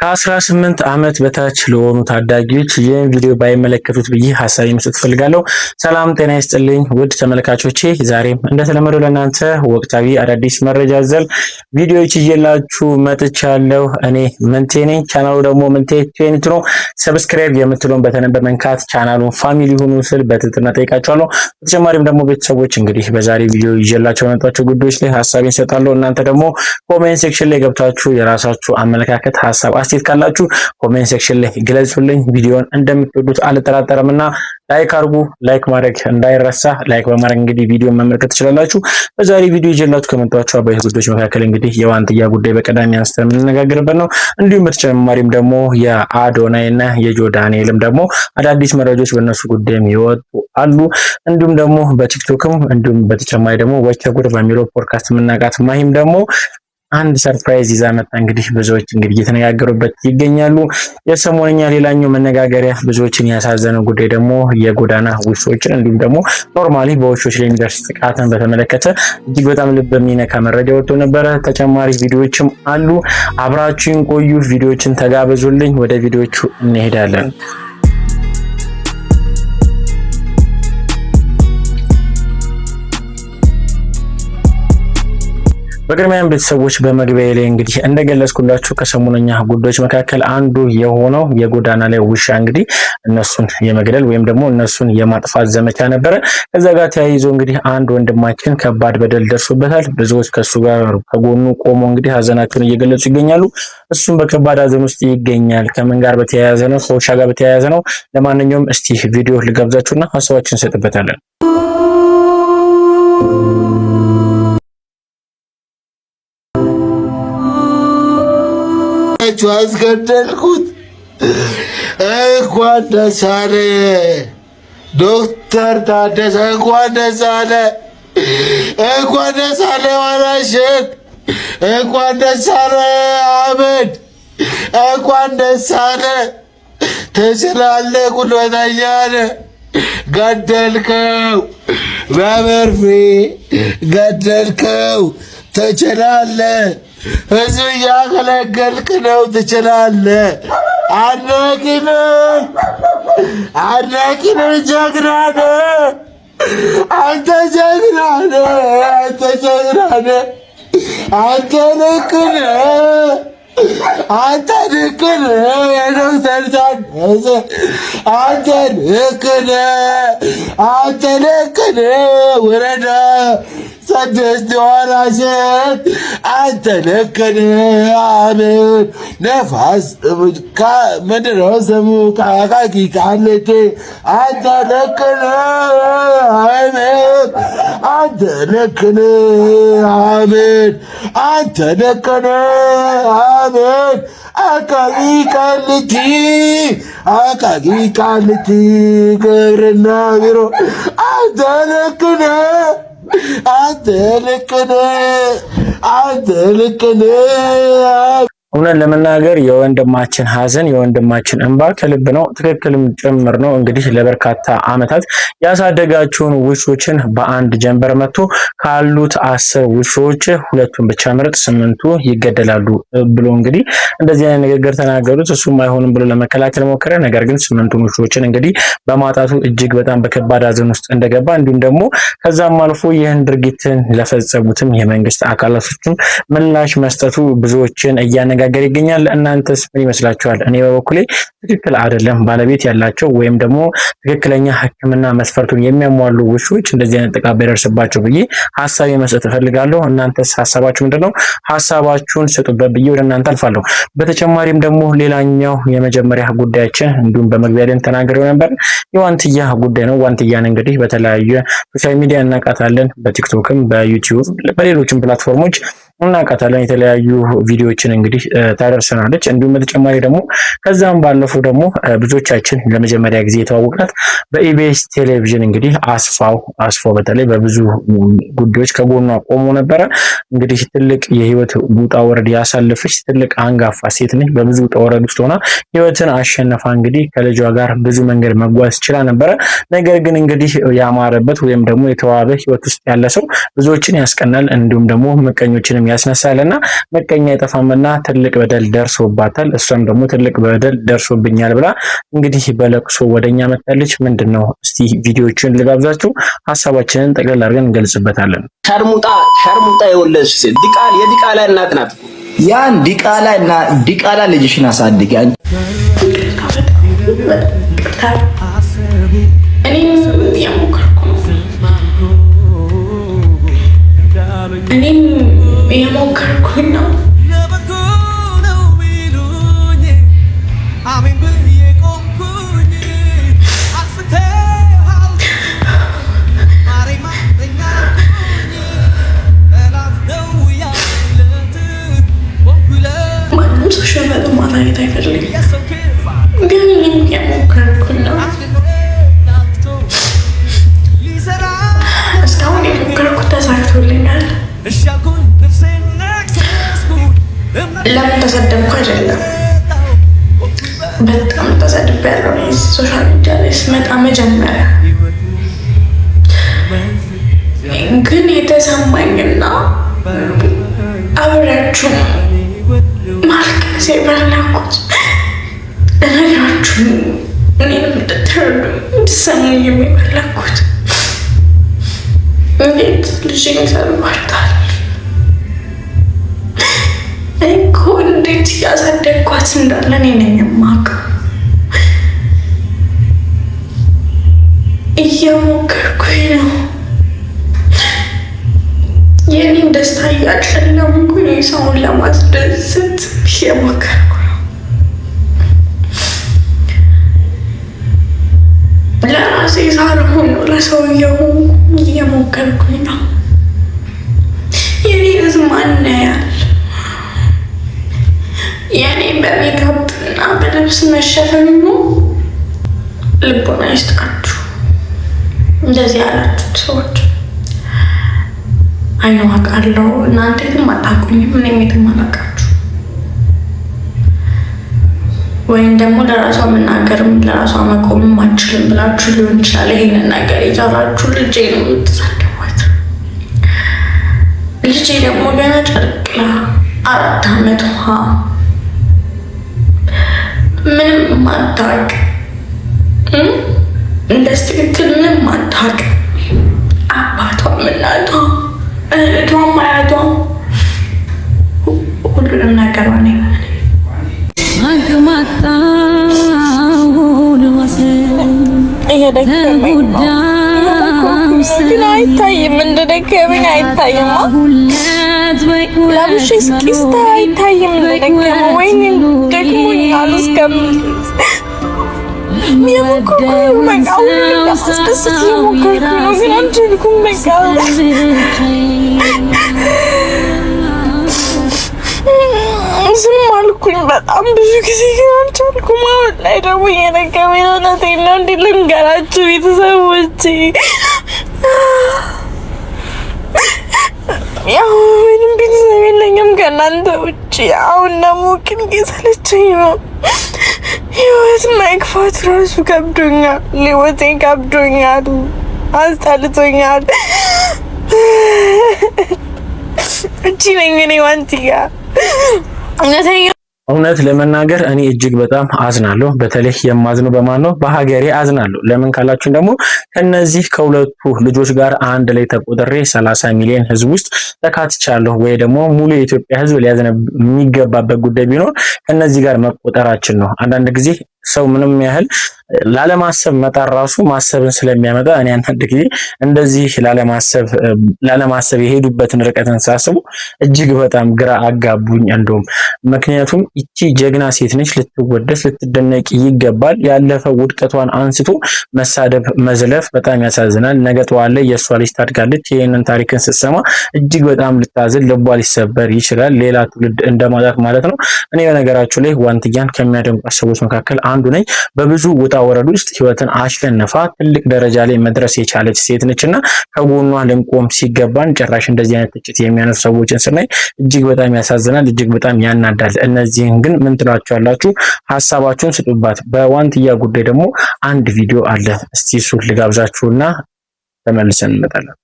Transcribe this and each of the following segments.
ከ18 ዓመት በታች ለሆኑ ታዳጊዎች ይህን ቪዲዮ ባይመለከቱት ብዬ ሀሳብ መስጠት ፈልጋለሁ። ሰላም ጤና ይስጥልኝ ውድ ተመልካቾቼ፣ ዛሬም እንደተለመደው ለእናንተ ወቅታዊ አዳዲስ መረጃ አዘል ቪዲዮዎች ይዤላችሁ መጥቻለሁ። እኔ ምንቴ ነኝ። ቻናሉ ደግሞ ምንቴ ቴኒት ነው። ሰብስክራይብ የምትለውን በተን በመንካት ቻናሉን ፋሚሊ ሁኑ ስል በትህትና ጠይቃችኋለሁ። በተጨማሪም ደግሞ ቤተሰቦች እንግዲህ በዛሬ ቪዲዮ ይዤላችሁ የመጣችሁ ጉዳዮች ላይ ሀሳቤን እሰጣለሁ። እናንተ ደግሞ ኮሜንት ሴክሽን ላይ ገብታችሁ የራሳችሁ አመለካከት ሀሳብ አስተያየት ካላችሁ ኮሜንት ሴክሽን ላይ ግለጹልኝ። ቪዲዮን እንደምትወዱት አልጠራጠርምና ላይክ አድርጉ። ላይክ ማድረግ እንዳይረሳ። ላይክ በማድረግ እንግዲህ ቪዲዮን መመልከት ትችላላችሁ። በዛሬ ቪዲዮ ይዤላችሁ ከመጣችሁ አበይት ጉዳዮች መካከል እንግዲህ የዋንትያ ጉዳይ በቀዳሚ አንስተን የምንነጋገርበት ነው። እንዲሁም በተጨማሪም ደግሞ የአዶናይ እና የጆ ዳንኤልም ደግሞ አዳዲስ መረጃዎች በእነሱ ጉዳይም ይወጡ አሉ። እንዲሁም ደግሞ በቲክቶክም እንዲሁም በተጨማሪ ደግሞ ወቸ ጉድ በሚለው ፖድካስት የምናውቃት ማሂም ደግሞ አንድ ሰርፕራይዝ ይዛ መጣ። እንግዲህ ብዙዎች እንግዲህ እየተነጋገሩበት ይገኛሉ። የሰሞነኛ ሌላኛው መነጋገሪያ ብዙዎችን ያሳዘነው ጉዳይ ደግሞ የጎዳና ውሾችን እንዲሁም ደግሞ ኖርማሊ በውሾች ላይ የሚደርስ ጥቃትን በተመለከተ እጅግ በጣም ልብ የሚነካ መረጃ ወጥቶ ነበረ። ተጨማሪ ቪዲዮዎችም አሉ። አብራችሁን ቆዩ። ቪዲዮዎችን ተጋበዙልኝ። ወደ ቪዲዮዎቹ እንሄዳለን። በቅድሚያም ቤተሰቦች በመግቢያ ላይ እንግዲህ እንደገለጽኩላችሁ ከሰሞነኛ ጉዳዮች መካከል አንዱ የሆነው የጎዳና ላይ ውሻ እንግዲህ እነሱን የመግደል ወይም ደግሞ እነሱን የማጥፋት ዘመቻ ነበረ። ከዛ ጋር ተያይዞ እንግዲህ አንድ ወንድማችን ከባድ በደል ደርሶበታል። ብዙዎች ከሱ ጋር ከጎኑ ቆሞ እንግዲህ ሀዘናቸውን እየገለጹ ይገኛሉ። እሱም በከባድ ሀዘን ውስጥ ይገኛል። ከምን ጋር በተያያዘ ነው? ከውሻ ጋር በተያያዘ ነው። ለማንኛውም እስቲ ቪዲዮ ልጋብዛችሁና ሀሳባችን እንሰጥበታለን። አስገደልኩት። እንኳን ደስ አለ ዶክተር ታደሰ፣ እንኳን ደስ አለ፣ እንኳን ደስ አለ ዋናሸት፣ እንኳን ደስ አለ አህመድ፣ እንኳን ደስ አለ። ትችላለህ፣ ጉልበተኛ ነህ። ገደልከው፣ በመርፌ ገደልከው። ትችላለህ። ህዝብ እያገለገልክ ነው። ትችላለህ። አድናቂን ጀግና ነህ። አንተ ጀግና ነህ። አንተ ጀግና ነህ። አንተ ልክ ነህ። አንተ ልክ ነህ። የዶክተር ታደሰ አንተ ልክ ነህ። አንተ ልክ ነህ። ወረዳ ስድስት ዋናሸት አንተ ልክ ነህ። አሜን። ነፋስ ምንድን ነው ስሙ? ካካኪ ቃልቴ አንተ ልክ ነህ። አሜን። አንተ ልክ ነህ። አሜን። አንተ ልክ ነህ። አሜን። አቃቂ ቃልቲ ግብርና ቢሮ አንተ ልክ ነህ። አንተ ልክ ነህ። አንተ ልክ ነህ። እውነት ለመናገር የወንድማችን ሀዘን የወንድማችን እንባ ከልብ ነው፣ ትክክልም ጭምር ነው። እንግዲህ ለበርካታ ዓመታት ያሳደጋቸውን ውሾችን በአንድ ጀንበር መጥቶ ካሉት 10 ውሾች ሁለቱን ብቻ ምረጥ፣ 8ቱ ይገደላሉ ብሎ እንግዲህ እንደዚህ አይነት ንግግር ተናገሩት። እሱም አይሆንም ብሎ ለመከላከል ሞከረ። ነገር ግን 8ቱን ውሾችን እንግዲህ በማጣቱ እጅግ በጣም በከባድ ሀዘን ውስጥ እንደገባ እንዲሁም ደግሞ ከዛም አልፎ ይህን ድርጊትን ለፈጸሙትም የመንግስት አካላቶችም ምላሽ መስጠቱ ብዙዎችን እያነጋገረ ይገኛል። እናንተስ ምን ይመስላችኋል? እኔ በበኩሌ ትክክል አይደለም። ባለቤት ያላቸው ወይም ደግሞ ትክክለኛ ሕክምና መስፈርቱን የሚያሟሉ ውሾች እንደዚህ አይነት ጥቃት ቢደርስባቸው ብዬ ሀሳብ መስጠት እፈልጋለሁ። እናንተስ ሀሳባችሁ ምንድነው? ሀሳባችሁን ስጡበት ብዬ ወደ እናንተ አልፋለሁ። በተጨማሪም ደግሞ ሌላኛው የመጀመሪያ ጉዳያችን እንዲሁም በመግቢያ ላይ ተናግሬው ነበር የዋንትያ ጉዳይ ነው። ዋንትያን እንግዲህ በተለያየ ሶሻል ሚዲያ እናውቃታለን። በቲክቶክም በዩቲዩብ በሌሎችም ፕላትፎርሞች እናውቃታለን። የተለያዩ ቪዲዮዎችን እንግዲህ ታደርሰናለች። እንዲሁም በተጨማሪ ደግሞ ከዛም ባለፈው ደግሞ ብዙዎቻችን ለመጀመሪያ ጊዜ የተዋወቅናት በኢቢኤስ ቴሌቪዥን እንግዲህ አስፋው በተለይ በብዙ ጉዳዮች ከጎኗ ቆሞ ነበረ። እንግዲህ ትልቅ የህይወት ውጣ ወረድ ያሳለፈች ትልቅ አንጋፋ ሴት ነች። በብዙ ውጣ ወረድ ውስጥ ሆና ህይወትን አሸነፋ እንግዲህ ከልጇ ጋር ብዙ መንገድ መጓዝ ችላ ነበረ። ነገር ግን እንግዲህ ያማረበት ወይም ደግሞ የተዋበ ህይወት ውስጥ ያለ ሰው ብዙዎችን ያስቀናል፣ እንዲሁም ደግሞ ምቀኞችንም ያስነሳልና መቀኛ አይጠፋምና ትልቅ በደል ደርሶባታል። እሷም ደግሞ ትልቅ በደል ደርሶብኛል ብላ እንግዲህ በለቅሶ ወደኛ መጣለች። ምንድነው እስቲ ቪዲዮዎችን ልጋብዛችሁ፣ ሐሳባችንን ጠቅለል አድርገን እንገልጽበታለን። ሸርሙጣ የወለድሽ የዲቃላ እናት ናት። ያን ዲቃላ ልጅሽን አሳድጊ። እኔም የሞከርኩኝ ነው። ማንም ሰው ሸበጥ ማታየት አይፈልግም፣ ግን እኔም የሞከርኩኝ ነው። እስካሁን የሞከርኩት ተሳክቶልኛል። ለምን ተሰደብኩ አይደለም፣ በጣም ተሰድቤያለሁ። ሶሻል ሚዲያ ላይ ስመጣ መጀመሪያ ግን የተሰማኝና አብራችሁ ማልቀስ የፈለኩት እነግራችሁ እኔንም እንድትረዱ እንድትሰሙኝ የሚፈለኩት እንዴት ልጅን ይሰርባታል እኮ እንዴት ያሳደግኳት እንዳለ እኔ ነኝ የማውቀው። እየሞከርኩኝ ነው የኔን ደስታ እያጨለምኩኝ ሰውን ለማስደሰት እየሞከርኩ ነው። ለራሴ ሳልሆን ነው ለሰው እየሞከርኩኝ ነው። የኔ ህዝብ ማን ያያል? የኔ በሜካፕና በልብስ መሸፈን ነው። ልቦና ይስጣችሁ እንደዚህ ያላችሁት ሰዎች። አይኖ አውቃለሁ እናንተ የትም አታውቁኝም፣ እኔም የትም አላውቃችሁ። ወይም ደግሞ ለራሷ መናገርም ለራሷ መቆምም አችልም ብላችሁ ሊሆን ይችላል ይሄንን ነገር ይዛላችሁ ልጄ ነው የምትሳደቧት። ልጄ ደግሞ ገና ጨርቅላ 4 ዓመት ምንም ማታውቅ እንደዚህ ትክክል ምንም ማታውቅ አባቷም እናቷም እህቷም አያቷም ሁሉንም ነገር ነኝ። ግን አይታይም፣ እንደደከመኝ አይታይም። ለብሼ እስኪስታ አይታይም እንደደከመ ወይኔ ደክሞኛል እስከምል የሞከርኩ በቃ ሁሉንም ለማስደሰት የሞከርኩ ነው፣ ግን አልቻልኩም። በቃ ዝም አልኩኝ በጣም ብዙ ጊዜ፣ ግን አልቻልኩም። አሁን ላይ ደግሞ እየደከመኝ ነው። እውነቴን ነው። እንዴት ልንገራችሁ ቤተሰቦቼ? ያው ምንም ቤተሰብ የለኝም ከእናንተ ውጭ። አሁን ደግሞ ግን እየሰለቸኝ ነው። ህይወት መግፋት ራሱ ከብዶኛል። ህይወቴ ከብዶኛል፣ አስጠልቶኛል። እቺ ነኝ እኔ ዋንቲያ። እውነት ለመናገር እኔ እጅግ በጣም አዝናለሁ። በተለይ የማዝነው በማን ነው? በሀገሬ አዝናለሁ። ለምን ካላችሁን ደግሞ ከነዚህ ከሁለቱ ልጆች ጋር አንድ ላይ ተቆጥሬ 30 ሚሊዮን ህዝብ ውስጥ ተካትቻለሁ። ወይ ደግሞ ሙሉ የኢትዮጵያ ህዝብ ሊያዝን የሚገባበት ጉዳይ ቢኖር ከነዚህ ጋር መቆጠራችን ነው። አንዳንድ ጊዜ ሰው ምንም ያህል ላለማሰብ መጣር ራሱ ማሰብን ስለሚያመጣ እኔ አንዳንድ ጊዜ እንደዚህ ላለማሰብ የሄዱበትን ርቀትን ሳስቡ እጅግ በጣም ግራ አጋቡኝ። እንደውም ምክንያቱም እቺ ጀግና ሴት ነች፣ ልትወደስ ልትደነቅ ይገባል። ያለፈው ውድቀቷን አንስቶ መሳደብ መዝለፍ በጣም ያሳዝናል። ነገ ጠዋት ላይ የእሷ ልጅ ታድጋለች። ይህንን ታሪክን ስትሰማ እጅግ በጣም ልታዝን፣ ልቧ ሊሰበር ይችላል። ሌላ ትውልድ እንደማጣት ማለት ነው። እኔ በነገራችሁ ላይ ዋንትያን ከሚያደንቋት ሰዎች መካከል አንዱ ነኝ። በብዙ ውጣ ወረድ ውስጥ ህይወትን አሸንፋ ትልቅ ደረጃ ላይ መድረስ የቻለች ሴት ነችና ከጎኗ ልንቆም ሲገባን ጭራሽ እንደዚህ አይነት ትችት የሚያነሱ ሰዎችን ስናይ እጅግ በጣም ያሳዝናል፣ እጅግ በጣም ያናዳል። እነዚህን ግን ምን ትላችኋላችሁ? ሀሳባችሁን ስጡባት። በዋንትያ ጉዳይ ደግሞ አንድ ቪዲዮ አለ። እስቲ እሱን ልጋብዛችሁና ተመልሰን እንመጣለን።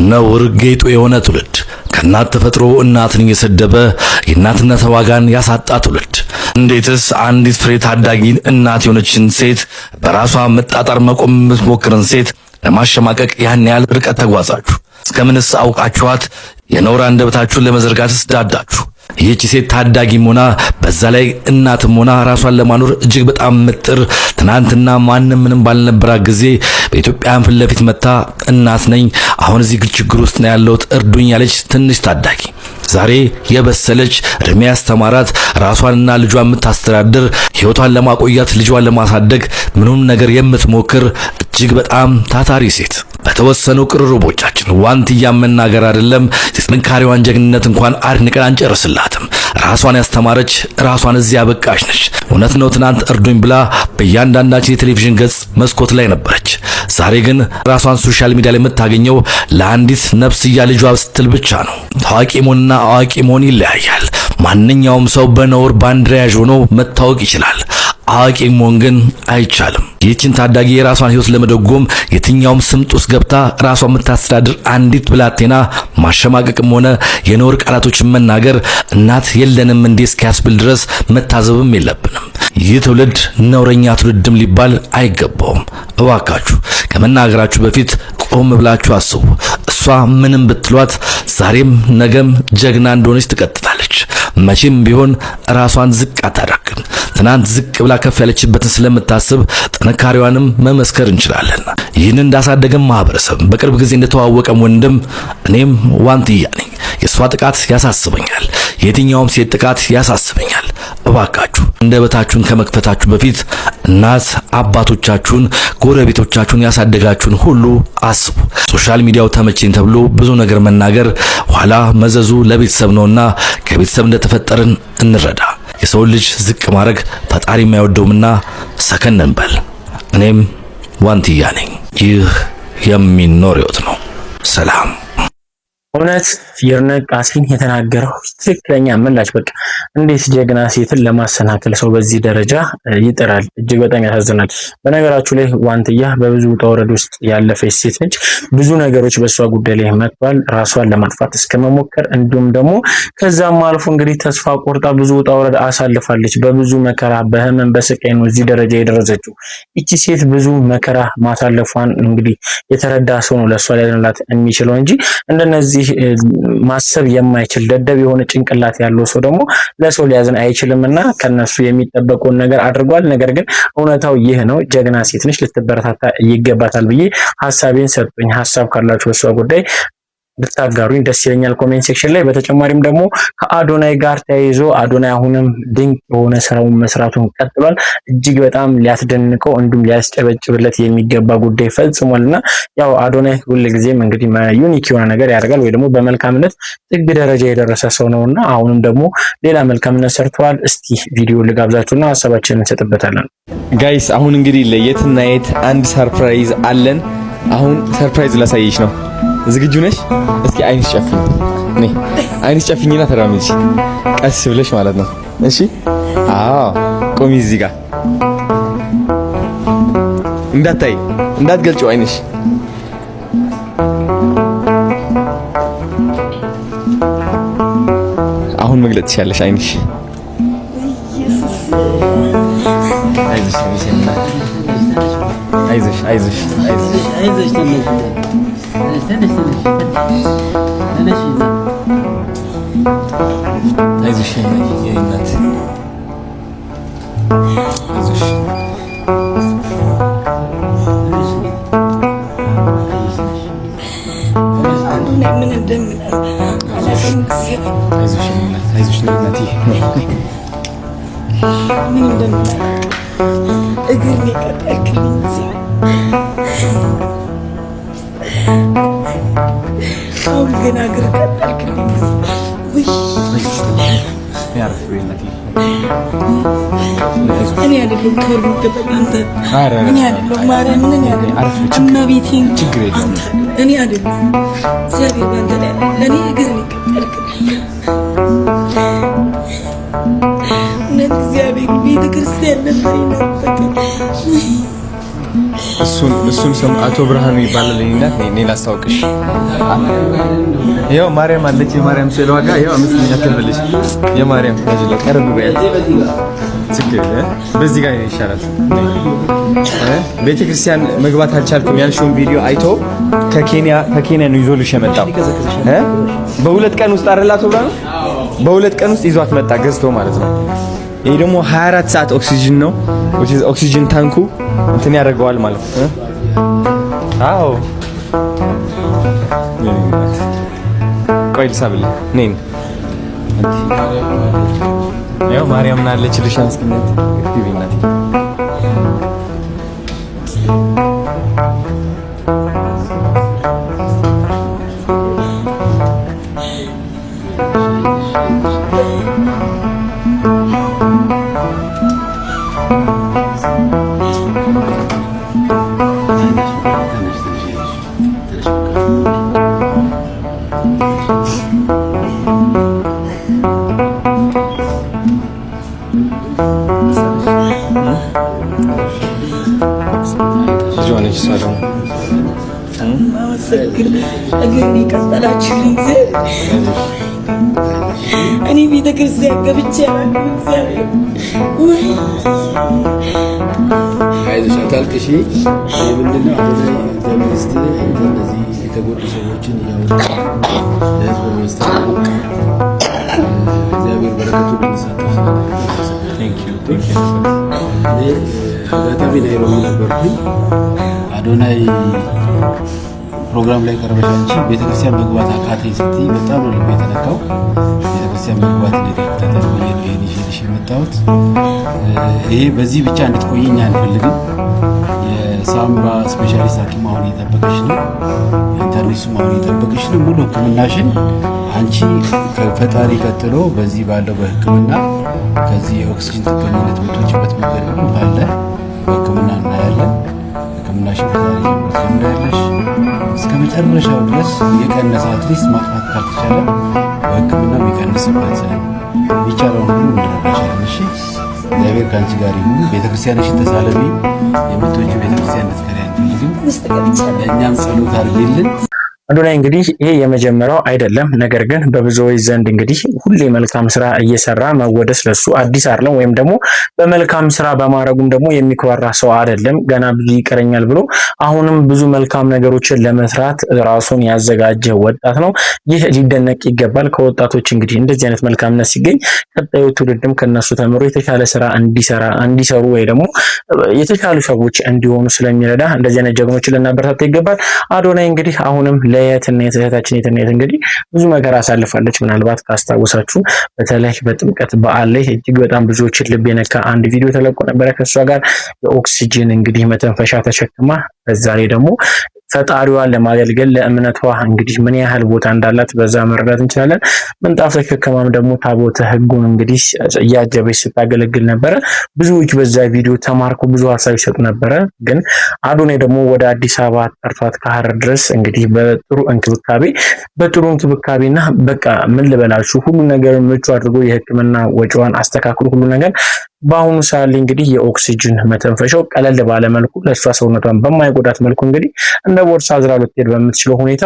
ነውር ጌጡ የሆነ ትውልድ ከእናት ተፈጥሮ እናትን እየሰደበ የእናትነት ዋጋን ያሳጣ ትውልድ። እንዴትስ አንዲት ፍሬ ታዳጊ እናት የሆነችን ሴት በራሷ መጣጣር መቆም የምትሞክርን ሴት ለማሸማቀቅ ያን ያህል ርቀት ተጓዛችሁ? እስከምንስ አውቃችኋት የነውር አንደበታችሁን ለመዘርጋት ዳዳችሁ? ይህች ሴት ታዳጊም ሆና በዛ ላይ እናትም ሆና ራሷን ለማኖር እጅግ በጣም ምጥር ትናንትና ማንም ምንም ባልነበራት ጊዜ በኢትዮጵያን ፊት ለፊት መታ እናት ነኝ አሁን እዚህ ችግር ውስጥ ነው ያለሁት እርዱኝ ያለች ትንሽ ታዳጊ ዛሬ የበሰለች እድሜ ያስተማራት ራሷንና ልጇን የምታስተዳድር ህይወቷን ለማቆያት ልጇን ለማሳደግ ምንም ነገር የምትሞክር እጅግ በጣም ታታሪ ሴት በተወሰኑ ቅርርቦቻችን ዋንትያ መናገር አይደለም የጥንካሬዋን ጀግንነት እንኳን አድንቀን አንጨርስላትም። ራሷን ያስተማረች ራሷን እዚህ ያበቃች ነች። እውነት ነው ትናንት እርዱኝ ብላ በእያንዳንዳችን የቴሌቪዥን ገጽ መስኮት ላይ ነበረች። ዛሬ ግን ራሷን ሶሻል ሚዲያ ላይ የምታገኘው ለአንዲት ነፍስያ ልጇ ስትል ብቻ ነው። ታዋቂ መሆንና አዋቂ መሆን ይለያያል። ማንኛውም ሰው በነውር ባንዲራ ያዥ ሆኖ መታወቅ ይችላል። አዋቂ መሆን ግን አይቻልም። ይህችን ታዳጊ የራሷን ህይወት ለመደጎም የትኛውም ስምጥ ውስጥ ገብታ ራሷን የምታስተዳድር አንዲት ብላቴና ማሸማቀቅም ሆነ የነውር ቃላቶችን መናገር እናት የለንም እንዴ እስኪያስብል ድረስ መታዘብም የለብንም። ይህ ትውልድ ነውረኛ ትውልድም ሊባል አይገባውም። እባካችሁ ከመናገራችሁ በፊት ቆም ብላችሁ አስቡ። እሷ ምንም ብትሏት ዛሬም ነገም ጀግና እንደሆነች ትቀጥላለች። መቼም ቢሆን ራሷን ዝቅ አታደርግም። ትናንት ዝቅ ብላ ከፍ ያለችበትን ስለምታስብ ጥንካሬዋንም መመስከር እንችላለን። ይህንን እንዳሳደገም ማህበረሰብ በቅርብ ጊዜ እንደተዋወቀም ወንድም እኔም ዋንትያ ነኝ። የሷ ጥቃት ያሳስበኛል። የትኛውም ሴት ጥቃት ያሳስበኛል። እባካችሁ እንደበታችሁን ከመክፈታችሁ በፊት እናት አባቶቻችሁን፣ ጎረቤቶቻችሁን ያሳደጋችሁን ሁሉ አስቡ። ሶሻል ሚዲያው ተመቸኝ ተብሎ ብዙ ነገር መናገር ኋላ መዘዙ ለቤተሰብ ነውና ከቤተሰብ እንደተፈጠርን እንረዳ። የሰው ልጅ ዝቅ ማድረግ ፈጣሪ የማይወደውምና ሰከን እንበል። እኔም ዋንትያ ነኝ። ይህ የሚኖር ህይወት ነው። ሰላም። እውነት ይርነቃሲን የተናገረው ትክክለኛ ምላሽ። በቃ እንዴት ጀግና ሴትን ለማሰናከል ሰው በዚህ ደረጃ ይጥራል? እጅግ በጣም ያሳዝናል። በነገራችሁ ላይ ዋንትያ በብዙ ውጣ ውረድ ውስጥ ያለፈች ሴት ነች። ብዙ ነገሮች በሷ ጉዳይ ላይ መጥቷል። ራሷን ለማጥፋት እስከመሞከር እንዲሁም ደግሞ ከዛም አልፎ እንግዲህ ተስፋ ቆርጣ ብዙ ውጣ ውረድ አሳልፋለች። በብዙ መከራ በህመም በስቃይ ነው እዚህ ደረጃ የደረሰችው። እቺ ሴት ብዙ መከራ ማሳለፏን እንግዲህ የተረዳ ሰው ነው ለሷ ሊያድንላት የሚችለው እንጂ እንደነዚህ ማሰብ የማይችል ደደብ የሆነ ጭንቅላት ያለው ሰው ደግሞ ለሰው ሊያዝን አይችልምና ከነሱ የሚጠበቀውን ነገር አድርጓል። ነገር ግን እውነታው ይህ ነው። ጀግና ሴት ነች፣ ልትበረታታ ይገባታል ብዬ ሐሳቤን ሰጥቶኝ። ሐሳብ ካላችሁ በሷ ጉዳይ ብታጋሩኝ ደስ ይለኛል ኮሜንት ሴክሽን ላይ። በተጨማሪም ደግሞ ከአዶናይ ጋር ተያይዞ አዶናይ አሁንም ድንቅ የሆነ ስራውን መስራቱን ቀጥሏል። እጅግ በጣም ሊያስደንቀው እንዲሁም ሊያስጨበጭብለት የሚገባ ጉዳይ ፈጽሟልና ያው አዶናይ ሁልጊዜም እንግዲህ ዩኒክ የሆነ ነገር ያደርጋል ወይ ደግሞ በመልካምነት ጥግ ደረጃ የደረሰ ሰው ነውና አሁንም ደግሞ ሌላ መልካምነት ሰርተዋል። እስቲ ቪዲዮ ልጋብዛችሁና ሀሳባችንን እንሰጥበታለን። ጋይስ አሁን እንግዲህ ለየትና የት አንድ ሰርፕራይዝ አለን። አሁን ሰርፕራይዝ ላሳየሽ ነው። ዝግጁ ነሽ? እስኪ አይንሽ ጨፍኝ። ነይ አይንሽ ጨፍኝና ተራመጂ፣ ቀስ ብለሽ ማለት ነው። እሺ? አዎ ቆሚ እዚህ ጋር እንዳታይ እንዳትገልጪው አይንሽ። አሁን መግለጥ ትችያለሽ አይንሽ። አይዞሽ አይዞሽ አይዞሽ አይዞሽ አይዞሽ አይዞሽ የእናት አይዞሽ ምን እንደምን አይዞሽ የእናት አይዞሽ የእናት ምን እንደምን እግር ይቀጣልኝ አሁን ገና እግር ቀጣልኝ ወይ ያርፍ ወይነቲ እኔ አይደለም ከርቡ ከተባንተ እኔ አይደለም ማርያም ምን አይደለም እመቤቴን ችግር የለም እኔ አይደለም እግዚአብሔር ባንተ ላይ ለኔ እግር ይቀጣልኝ እግዚአብሔር ቤተ ክርስቲያን ነበር ይናፈቀኝ እሱን ስም አቶ ብርሃኑ ይባላል። እኔ ላስታውቅሽ። ያው ማርያም አለች። የማርያም ስዕል ዋጋ ያው 5 ያከብልሽ። የማርያም ታጅለ ቀርብ በያት ችግር በዚህ ጋር ይሻላል። ቤተክርስቲያን መግባት አልቻልኩም ያልሽውን ቪዲዮ አይቶ ከኬንያ ነው ይዞልሽ የመጣው። በ2 ቀን ውስጥ አረላቶ ብላ ነው በ2 ቀን ውስጥ ይዟት መጣ ገዝቶ ማለት ነው። ይሄ ደግሞ 24 ሰዓት ኦክሲጅን ነው ኦክሲጅን ታንኩ እንትን ያደርገዋል ማለት ነው። አዎ ቆይ ልሳብል ነኝ ያው ማርያም ናለች ልሻን እስኪነት ዲቪናት እኔ ቤተክርስቲያን ገብቼ አይዞሽ አታልቅሺ። ምንድነው አሁን እንደዚህ የተጎዱ ሰዎችን እያወጣ ለህዝብ ማስተዋወቅ እግዚአብሔር በረከቱን እንዲሳተፍ አጋጣሚ ናይሮቢ ነበርኩኝ። አዶናይ ፕሮግራም ላይ ቀርበሽ አንቺ ቤተክርስቲያን መግባት አቃተኝ ስትይ በጣም ነው ልቤ የተነካው። ቤተክርስቲያን መግባት እንደተከታተል ነው ይሄንሽ የመጣሁት። ይሄ በዚህ ብቻ እንድትቆይኝ አንፈልግም። የሳምባ ስፔሻሊስት ሐኪም አሁን እየጠበቀሽ ነው። ኢንተርኔትም አሁን እየጠበቀሽ ነው። ሙሉ ሕክምናሽን አንቺ ከፈጣሪ ቀጥሎ በዚህ ባለው በሕክምና ከዚህ የኦክሲጅን ጥገኝነት የምትወጪበት መንገድ ሁሉ አለ። በሕክምና እናያለን። ሕክምናሽን ከዛሬ ጀምሮ ትጀምሪያለሽ እስከ መጨረሻው ድረስ የቀነሰ አትሊስት ማጥፋት ካልተቻለ በሕክምና የሚቀንስበት የሚቻለውን ሁሉ እንድረዳሻለን። እሺ፣ እግዚአብሔር ከአንቺ ጋር ይሁን። ቤተክርስቲያንሽን ተሳለሚ። የምትወጂው ቤተክርስቲያን እንድትቀሪ አንፈልግም። ለእኛም ጸሎት አድርጊልን። አዶናይ እንግዲህ ይሄ የመጀመሪያው አይደለም። ነገር ግን በብዙዎች ዘንድ እንግዲህ ሁሌ መልካም ስራ እየሰራ መወደስ ለሱ አዲስ አይደለም፣ ወይም ደግሞ በመልካም ስራ በማድረጉም ደግሞ የሚኮራ ሰው አይደለም። ገና ብዙ ይቀረኛል ብሎ አሁንም ብዙ መልካም ነገሮችን ለመስራት ራሱን ያዘጋጀ ወጣት ነው። ይህ ሊደነቅ ይገባል። ከወጣቶች እንግዲህ እንደዚህ አይነት መልካምነት ሲገኝ ቀጣዩ ትውልድም ከነሱ ተምሮ የተሻለ ስራ እንዲሰሩ ወይ ደግሞ የተሻሉ ሰዎች እንዲሆኑ ስለሚረዳ እንደዚህ አይነት ጀግኖችን ልናበረታታ ይገባል። አዶናይ እንግዲህ አሁንም ለየትነት እህታችን የትነት እንግዲህ ብዙ መከራ አሳልፋለች። ምናልባት ካስታወሳችሁ በተለይ በጥምቀት በዓል ላይ እጅግ በጣም ብዙዎችን ልብ የነካ አንድ ቪዲዮ ተለቆ ነበረ። ከሷ ጋር የኦክሲጅን እንግዲህ መተንፈሻ ተሸክማ በዛ ላይ ደግሞ ፈጣሪዋን ለማገልገል ለእምነቷ እንግዲህ ምን ያህል ቦታ እንዳላት በዛ መረዳት እንችላለን። ምንጣፍ ተሸክማም ደግሞ ታቦተ ሕጉን እንግዲህ እያጀበች ስታገለግል ነበረ። ብዙዎች በዛ ቪዲዮ ተማርኮ ብዙ ሀሳብ ይሰጡ ነበረ። ግን አዶናይ ደግሞ ወደ አዲስ አበባ ጠርቷት ከሐረር ድረስ እንግዲህ በጥሩ እንክብካቤና በቃ ምን ልበላችሁ ሁሉ ነገር ምቹ አድርጎ የሕክምና ወጪዋን አስተካክሎ ሁሉ ነገር በአሁኑ ሰዓት ላይ እንግዲህ የኦክሲጅን መተንፈሻው ቀለል ባለ መልኩ ለሷ ሰውነቷን በማይጎዳት መልኩ እንግዲህ እንደ ቦርሳ አዝራ ልትሄድ በምትችለው ሁኔታ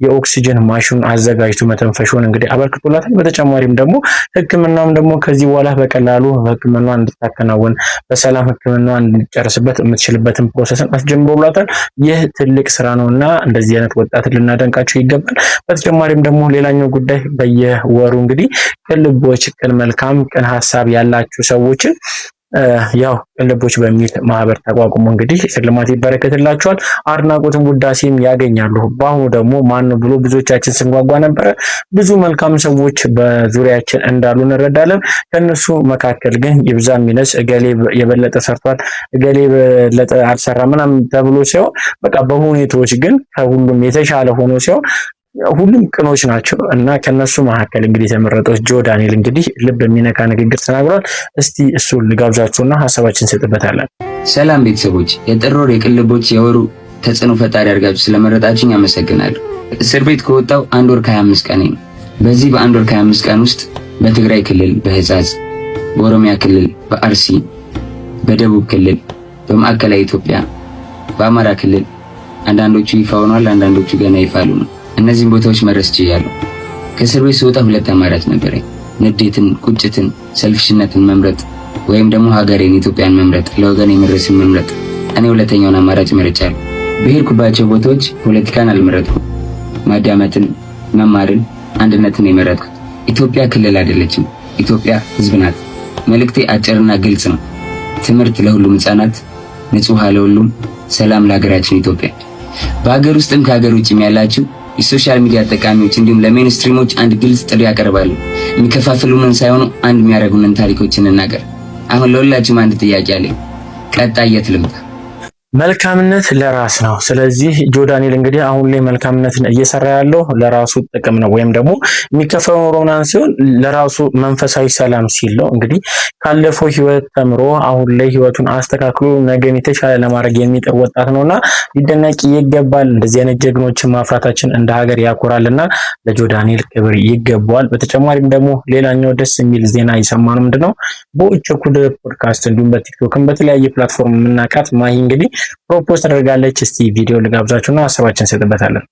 የኦክሲጅን ማሽኑን አዘጋጅቶ መተንፈሻውን እንግዲህ አበርክቶላታል። በተጨማሪም ደግሞ ሕክምናውም ደግሞ ከዚህ በኋላ በቀላሉ ሕክምናዋን እንድታከናውን በሰላም ሕክምናዋን እንድትጨርስበት የምትችልበትን ፕሮሰስን አስጀምሮላታል። ይህ ትልቅ ስራ ነውና እንደዚህ አይነት ወጣት ልናደንቃቸው ይገባል። በተጨማሪም ደግሞ ሌላኛው ጉዳይ በየወሩ እንግዲህ ቅን ልቦች፣ ቅን መልካም፣ ቅን ሀሳብ ያላችሁ ሰዎችን ያው ቅን ልቦች በሚል ማህበር ተቋቁሞ እንግዲህ ሽልማት ይበረከትላቸዋል። አድናቆትን ውዳሴም ያገኛሉ። በአሁኑ ደግሞ ማን ብሎ ብዙዎቻችን ስንጓጓ ነበረ። ብዙ መልካም ሰዎች በዙሪያችን እንዳሉ እንረዳለን። ከነሱ መካከል ግን ይብዛም ይነስ እገሌ የበለጠ ሰርቷል፣ እገሌ የበለጠ አልሰራ ምናምን ተብሎ ሲሆን በቃ በሁኔታዎች ግን ከሁሉም የተሻለ ሆኖ ሲሆን ሁሉም ቅኖች ናቸው እና ከነሱ መካከል እንግዲህ የተመረጠው ጆ ዳንኤል እንግዲህ ልብ የሚነካ ንግግር ተናግሯል። እስቲ እሱን ልጋብዛችሁና ሀሳባችን እንሰጥበታለን። ሰላም ቤተሰቦች፣ የጥር ወር የቅን ልቦች የወሩ ተጽዕኖ ፈጣሪ አድርጋችሁ ስለመረጣችሁኝ አመሰግናለሁ። እስር ቤት ከወጣው 1 ወር ከ25 ቀን ነው። በዚህ በ1 ወር ከ25 ቀን ውስጥ በትግራይ ክልል በህጻጽ፣ በኦሮሚያ ክልል በአርሲ፣ በደቡብ ክልል፣ በማዕከላዊ ኢትዮጵያ፣ በአማራ ክልል አንዳንዶቹ ይፋ ሆኗል፣ አንዳንዶቹ ገና ይፋ አልሆኑም። እነዚህን ቦታዎች መድረስ ችያለሁ። ከእስር ቤት ስወጣ ሁለት አማራጭ ነበረኝ። ንዴትን፣ ቁጭትን፣ ሰልፍሽነትን መምረጥ ወይም ደግሞ ሀገሬን ኢትዮጵያን መምረጥ፣ ለወገን የመድረስን መምረጥ። እኔ ሁለተኛውን አማራጭ መርጫለሁ። በሄድኩባቸው ቦታዎች ፖለቲካን አልመረጥኩም። ማዳመጥን፣ መማርን፣ አንድነትን የመረጥኩት። ኢትዮጵያ ክልል አይደለችም፣ ኢትዮጵያ ሕዝብ ናት። መልእክቴ አጭርና ግልጽ ነው። ትምህርት ለሁሉም ሕፃናት፣ ንጹህ ውሃ ለሁሉም፣ ሰላም ለሀገራችን ኢትዮጵያ። በሀገር ውስጥም ከሀገር ውጭም ያላችሁ የሶሻል ሚዲያ ተጠቃሚዎች እንዲሁም ለሜንስትሪሞች አንድ ግልጽ ጥሪ ያቀርባሉ። የሚከፋፍሉንን ሳይሆኑ አንድ የሚያደርጉንን ታሪኮችን እናገር። አሁን ለሁላችሁም አንድ ጥያቄ አለኝ። ቀጣይ የት ልምጣ? መልካምነት ለራስ ነው። ስለዚህ ጆዳንኤል እንግዲህ አሁን ላይ መልካምነትን እየሰራ ያለው ለራሱ ጥቅም ነው፣ ወይም ደግሞ የሚከፈለው ሮናን ሲሆን ለራሱ መንፈሳዊ ሰላም ሲል ነው። እንግዲህ ካለፈው ህይወት ተምሮ አሁን ላይ ህይወቱን አስተካክሎ ነገን የተሻለ ለማድረግ የሚጥር ወጣት ነውና ሊደነቅ ይገባል። እንደዚህ አይነት ጀግኖችን ማፍራታችን እንደ ሀገር ያኮራልና ለጆዳንኤል ክብር ይገባዋል። በተጨማሪም ደግሞ ሌላኛው ደስ የሚል ዜና የሰማነው ምንድነው? በእቸኩል ፖድካስት እንዲሁም በቲክቶክም በተለያየ ፕላትፎርም የምናውቃት ማሂ እንግዲህ ፕሮፖዝ ተደርጋለች። እስቲ ቪዲዮ ልጋብዛችሁና ሀሳባችን እንሰጥበታለን።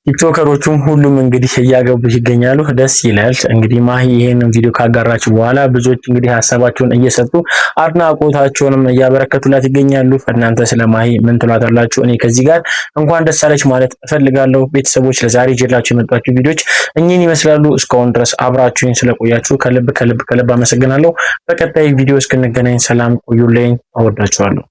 ቲክቶከሮቹም ሁሉም እንግዲህ እያገቡ ይገኛሉ። ደስ ይላል። እንግዲህ ማሂ ይሄንን ቪዲዮ ካጋራችሁ በኋላ ብዙዎች እንግዲህ ሀሳባቸውን እየሰጡ አድናቆታቸውንም እያበረከቱላት ይገኛሉ። እናንተ ስለ ማሂ ምን ትሏታላችሁ? እኔ ከዚህ ጋር እንኳን ደስ አለች ማለት እፈልጋለሁ። ቤተሰቦች ለዛሬ ይዤላችሁ የመጣችሁ ቪዲዮዎች እኚህን ይመስላሉ። እስካሁን ድረስ አብራችሁኝ ስለቆያችሁ ከልብ አመሰግናለሁ። በቀጣይ ቪዲዮ እስክንገናኝ ሰላም ቆዩልኝ። እወዳችኋለሁ።